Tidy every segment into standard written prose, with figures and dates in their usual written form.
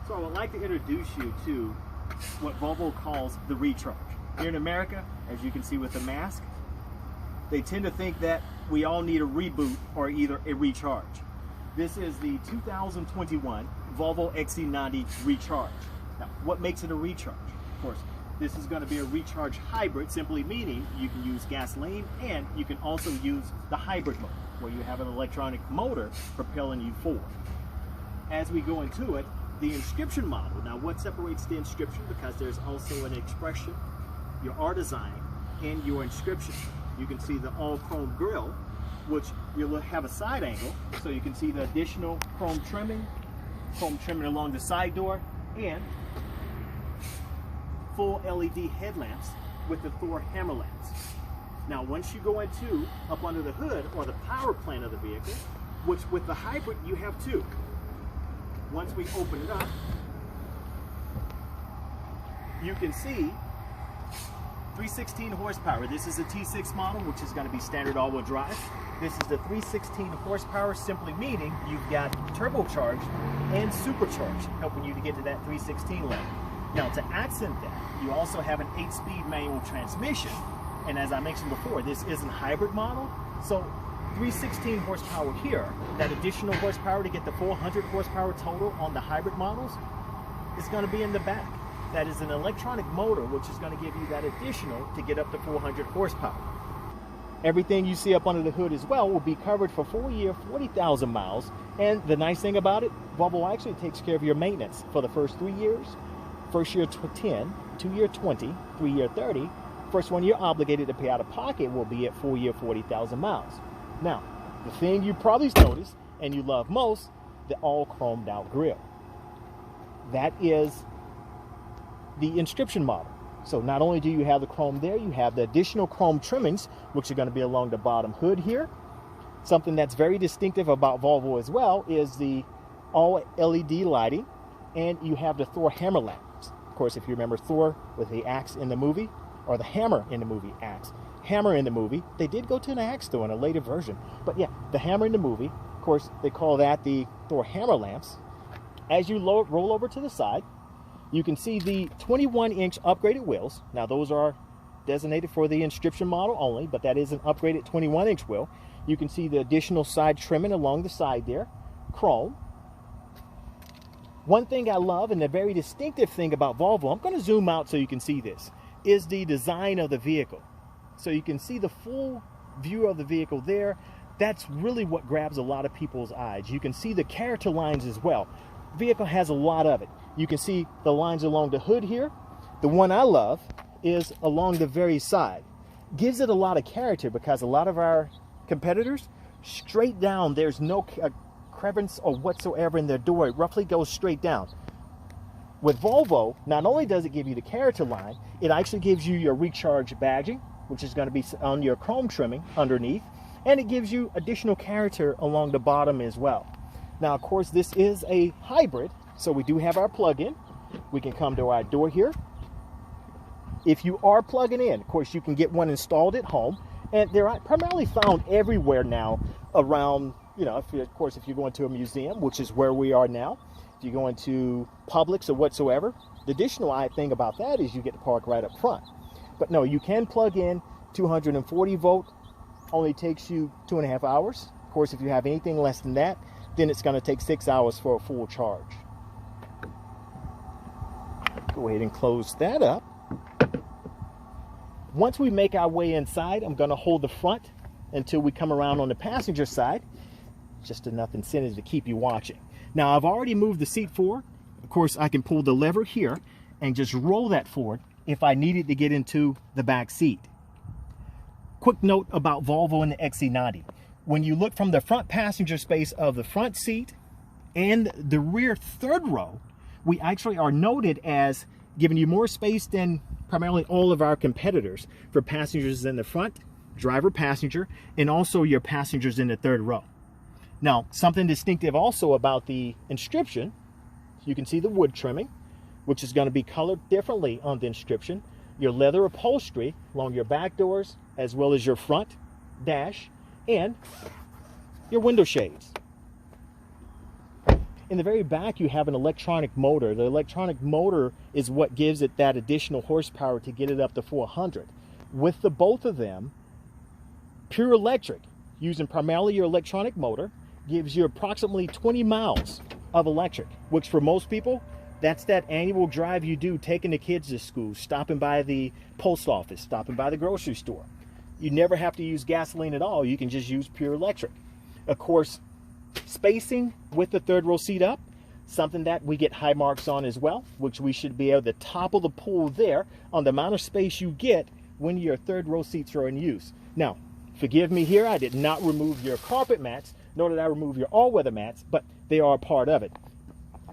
So I would like to introduce you to what Volvo calls the Recharge. Here in America, as you can see with the mask, they tend to think that we all need a reboot or either a recharge. This is the 2021 Volvo XC90 Recharge. Now, what makes it a recharge? Of course, this is going to be a recharge hybrid, simply meaning you can use gasoline and you can also use the hybrid mode, where you have an electronic motor propelling you forward. As we go into it, the Inscription model. Now, what separates the Inscription? Because there's also an expression, your R design, and your Inscription. You can see the all chrome grille, which you'll have a side angle, so you can see the additional chrome trimming along the side door, and full LED headlamps with the Thor hammer lamps. Now, once you go into up under the hood or the power plant of the vehicle, which with the hybrid you have two. Once we open it up, you can see 316 horsepower. This is a T6 model, which is going to be standard all-wheel drive. This is the 316 horsepower, simply meaning you've got turbocharged and supercharged, helping you to get to that 316 level. Now, to accent that, you also have an 8-speed manual transmission. And as I mentioned before, this isn't a hybrid model. So 316 horsepower here, that additional horsepower to get the 400 horsepower total on the hybrid models is going to be in the back. That is an electronic motor, which is going to give you that additional to get up to 400 horsepower. Everything you see up under the hood as well will be covered for 4 year, 40,000 miles. And the nice thing about it, Volvo actually takes care of your maintenance for the first 3 years. First year 10, 2 year 20, 3 year 30. First one you're obligated to pay out of pocket will be at 4 year, 40,000 miles. Now, the thing you probably noticed and you love most, the all chromed out grille. That is the Inscription model. So not only do you have the chrome there, you have the additional chrome trimmings, which are going to be along the bottom hood here. Something that's very distinctive about Volvo as well is the all LED lighting, and you have the Thor hammer lamps. Of course, if you remember Thor with the axe in the movie, or the hammer in the movie, hammer in the movie, they did go to an axe though in a later version. But yeah, the hammer in the movie, of course, they call that the Thor hammer lamps. As you roll over to the side, you can see the 21-inch upgraded wheels. Now, those are designated for the Inscription model only, but that is an upgraded 21-inch wheel. You can see the additional side trimming along the side there, chrome. One thing I love, and the very distinctive thing about Volvo, I'm going to zoom out so you can see this, is the design of the vehicle. So you can see the full view of the vehicle there. That's really what grabs a lot of people's eyes. You can see the character lines as well. Vehicle has a lot of it. You can see the lines along the hood here. The one I love is along the very side. Gives it a lot of character because a lot of our competitors, straight down, there's no crevice or whatsoever in their door. It roughly goes straight down. With Volvo, not only does it give you the character line, it actually gives you your Recharge badging, which is going to be on your chrome trimming underneath, and it gives you additional character along the bottom as well. Now, of course, this is a hybrid, so we do have our plug-in. We can come to our door here. If you are plugging in, of course, you can get one installed at home, and they're primarily found everywhere now around, you know, if you're going to a museum, which is where we are now. If you go into Publix or whatsoever, the additional thing about that is you get to park right up front. But no, you can plug in 240 volt, only takes you 2.5 hours. Of course, if you have anything less than that, then it's going to take 6 hours for a full charge. Go ahead and close that up. Once we make our way inside, I'm going to hold the front until we come around on the passenger side. Just enough incentive to keep you watching. Now, I've already moved the seat forward. Of course, I can pull the lever here and just roll that forward if I needed to get into the back seat. Quick note about Volvo and the XC90. When you look from the front passenger space of the front seat and the rear third row, we actually are noted as giving you more space than primarily all of our competitors for passengers in the front, driver, passenger, and also your passengers in the third row. Now, something distinctive also about the Inscription, you can see the wood trimming, which is going to be colored differently on the Inscription. Your leather upholstery along your back doors, as well as your front dash and your window shades. In the very back, you have an electronic motor. The electronic motor is what gives it that additional horsepower to get it up to 400. With the both of them, pure electric, using primarily your electronic motor, gives you approximately 20 miles of electric, which for most people, that's that annual drive you do taking the kids to school, stopping by the post office, stopping by the grocery store. You never have to use gasoline at all. You can just use pure electric. Of course, spacing with the third row seat up, something that we get high marks on as well, which we should be at the top of the pool there on the amount of space you get when your third row seats are in use. Now, forgive me here, I did not remove your carpet mats, nor did I remove your all-weather mats, but they are a part of it.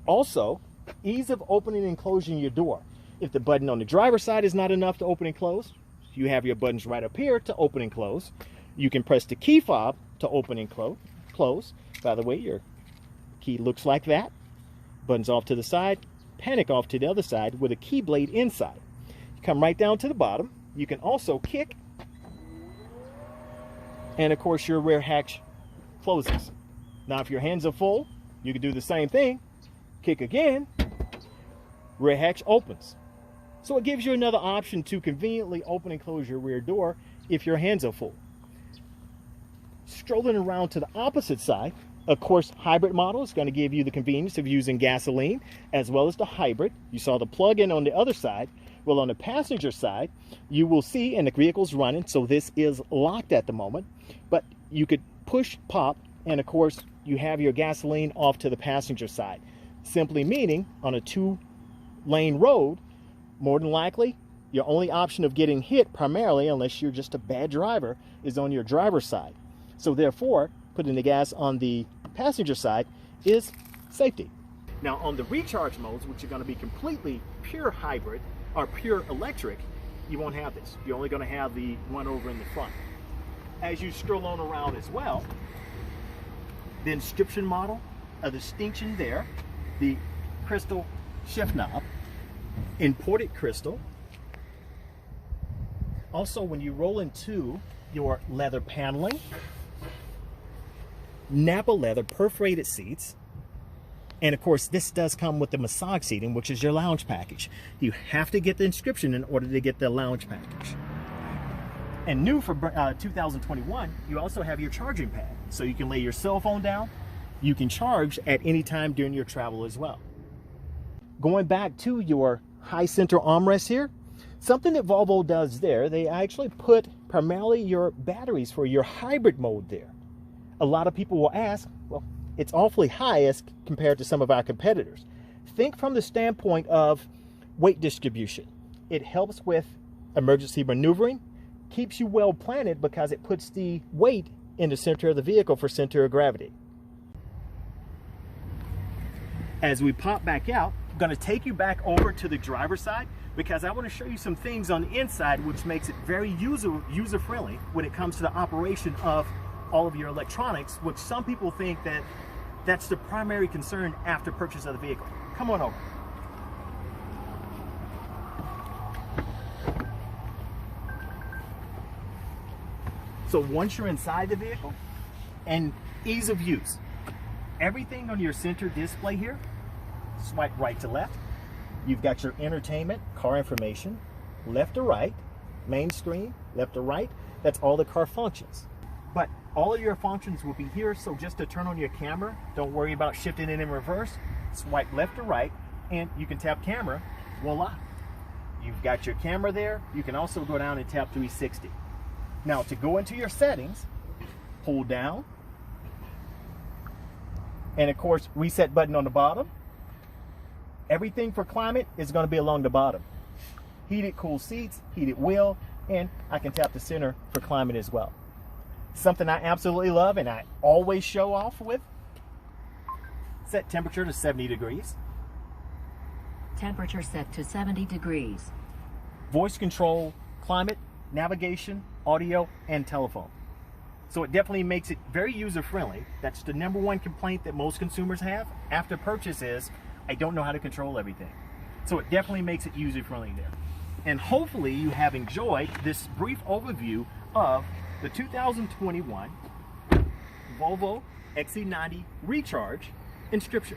Also, ease of opening and closing your door. If the button on the driver's side is not enough to open and close, you have your buttons right up here to open and close. You can press the key fob to open and close. By the way, your key looks like that. Buttons off to the side, panic off to the other side with a key blade inside. You come right down to the bottom. You can also kick, and of course your rear hatch closes. Now if your hands are full, you can do the same thing. Kick again, rear hatch opens. So it gives you another option to conveniently open and close your rear door if your hands are full. Strolling around to the opposite side, of course, hybrid model is going to give you the convenience of using gasoline as well as the hybrid. You saw the plug-in on the other side. Well, on the passenger side, you will see, and the vehicle's running, so this is locked at the moment, but you could push pop, and of course, you have your gasoline off to the passenger side. Simply meaning, on a 2-lane road, more than likely, your only option of getting hit primarily, unless you're just a bad driver, is on your driver's side. So therefore, putting the gas on the passenger side is safety. Now on the recharge modes, which are going to be completely pure hybrid or pure electric, you won't have this. You're only going to have the one over in the front. As you stroll on around as well, the Inscription model, a distinction there, the crystal shift knob, imported crystal. Also, when you roll into your leather paneling, Napa leather perforated seats, and of course this does come with the massage seating, which is your lounge package. You have to get the Inscription in order to get the lounge package. And new for 2021, you also have your charging pad, so you can lay your cell phone down. You can charge at any time during your travel as well. Going back to your high center armrest here, something that Volvo does there, they actually put primarily your batteries for your hybrid mode there. A lot of people will ask, well, it's awfully high as compared to some of our competitors. Think from the standpoint of weight distribution. It helps with emergency maneuvering, keeps you well planted because it puts the weight in the center of the vehicle for center of gravity. As we pop back out, I'm going to take you back over to the driver's side because I want to show you some things on the inside which makes it very user-friendly when it comes to the operation of all of your electronics, which some people think that that's the primary concern after purchase of the vehicle. Come on over. So once you're inside the vehicle, and ease of use, everything on your center display here, swipe right to left. You've got your entertainment, car information, left to right, main screen, left to right. That's all the car functions. But all of your functions will be here, so just to turn on your camera, don't worry about shifting it in reverse. Swipe left to right, and you can tap camera, voila. You've got your camera there. You can also go down and tap 360. Now to go into your settings, hold down, and of course, reset button on the bottom. Everything for climate is going to be along the bottom. Heated cool seats, heated wheel, and I can tap the center for climate as well. Something I absolutely love and I always show off with, set temperature to 70 degrees. Temperature set to 70 degrees. Voice control, climate, navigation, audio, and telephone. So it definitely makes it very user-friendly. That's the #1 complaint that most consumers have after purchase is, I don't know how to control everything. So it definitely makes it user-friendly there. And hopefully you have enjoyed this brief overview of the 2021 Volvo XC90 Recharge Inscription.